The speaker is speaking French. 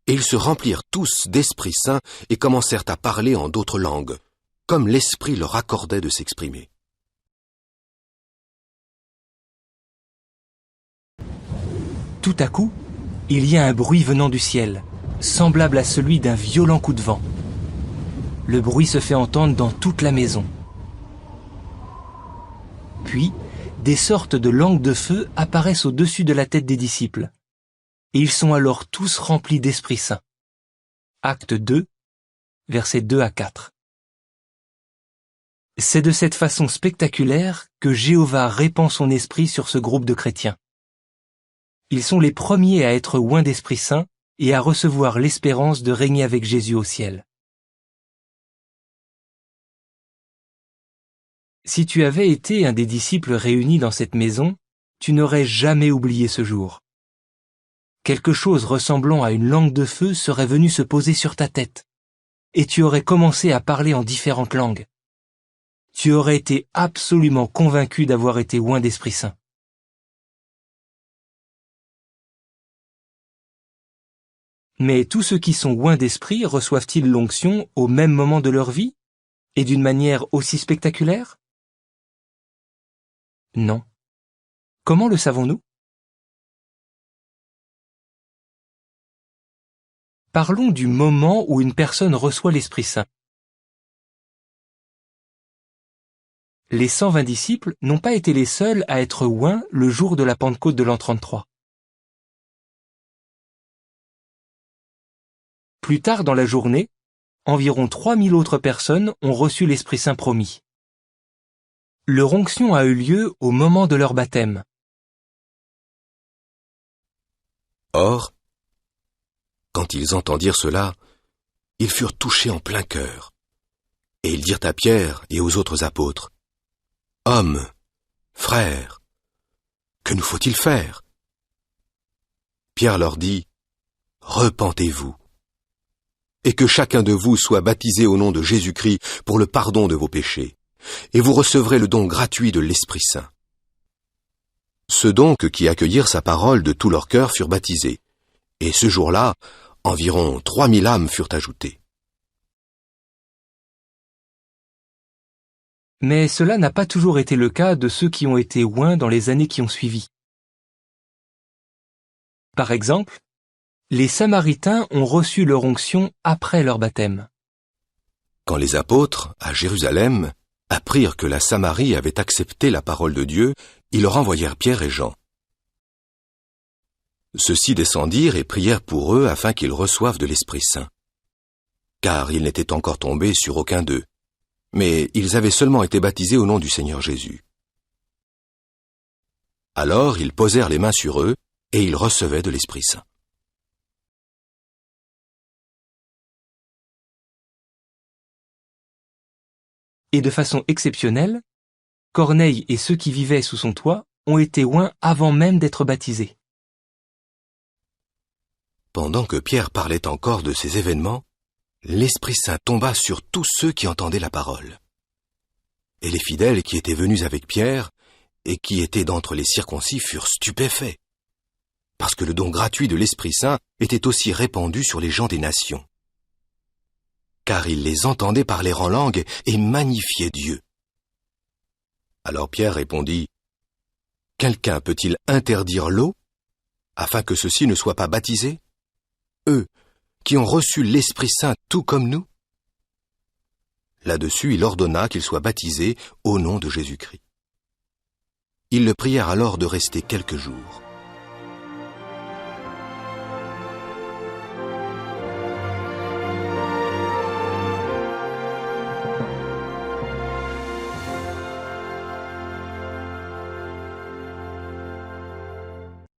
Et ils se remplirent tous d'Esprit Saint et commencèrent à parler en d'autres langues, comme l'Esprit leur accordait de s'exprimer. Tout à coup, il y a un bruit venant du ciel, semblable à celui d'un violent coup de vent. Le bruit se fait entendre dans toute la maison. Puis, des sortes de langues de feu apparaissent au-dessus de la tête des disciples. Et ils sont alors tous remplis d'Esprit Saint. Acte 2, versets 2 à 4. C'est de cette façon spectaculaire que Jéhovah répand son esprit sur ce groupe de chrétiens. Ils sont les premiers à être oints d'Esprit Saint et à recevoir l'espérance de régner avec Jésus au ciel. Si tu avais été un des disciples réunis dans cette maison, tu n'aurais jamais oublié ce jour. Quelque chose ressemblant à une langue de feu serait venu se poser sur ta tête, et tu aurais commencé à parler en différentes langues. Tu aurais été absolument convaincu d'avoir été oint d'Esprit Saint. Mais tous ceux qui sont oints d'esprit reçoivent-ils l'onction au même moment de leur vie, et d'une manière aussi spectaculaire? Non. Comment le savons-nous? Parlons du moment où une personne reçoit l'Esprit Saint. Les 120 disciples n'ont pas été les seuls à être oints le jour de la Pentecôte de l'an 33. Plus tard dans la journée, environ 3000 autres personnes ont reçu l'Esprit Saint promis. Leur onction a eu lieu au moment de leur baptême. Or, quand ils entendirent cela, ils furent touchés en plein cœur. Et ils dirent à Pierre et aux autres apôtres, « Hommes, frères, que nous faut-il faire ?» Pierre leur dit, « Repentez-vous, et que chacun de vous soit baptisé au nom de Jésus-Christ pour le pardon de vos péchés, et vous recevrez le don gratuit de l'Esprit Saint. » Ceux donc qui accueillirent sa parole de tout leur cœur furent baptisés, et ce jour-là, environ 3000 âmes furent ajoutées. Mais cela n'a pas toujours été le cas de ceux qui ont été oints dans les années qui ont suivi. Par exemple, les Samaritains ont reçu leur onction après leur baptême. Quand les apôtres, à Jérusalem, apprirent que la Samarie avait accepté la parole de Dieu, ils leur envoyèrent Pierre et Jean. Ceux-ci descendirent et prièrent pour eux afin qu'ils reçoivent de l'Esprit Saint. Car ils n'étaient encore tombés sur aucun d'eux, mais ils avaient seulement été baptisés au nom du Seigneur Jésus. Alors ils posèrent les mains sur eux, et ils recevaient de l'Esprit Saint. Et de façon exceptionnelle, Corneille et ceux qui vivaient sous son toit ont été oints avant même d'être baptisés. Pendant que Pierre parlait encore de ces événements, l'Esprit Saint tomba sur tous ceux qui entendaient la parole. Et les fidèles qui étaient venus avec Pierre et qui étaient d'entre les circoncis furent stupéfaits, parce que le don gratuit de l'Esprit Saint était aussi répandu sur les gens des nations. Car ils les entendaient parler en langue et magnifiaient Dieu. Alors Pierre répondit, « Quelqu'un peut-il interdire l'eau, afin que ceux-ci ne soient pas baptisés, eux qui ont reçu l'Esprit Saint tout comme nous ?» Là-dessus, il ordonna qu'ils soient baptisés au nom de Jésus-Christ. Ils le prièrent alors de rester quelques jours.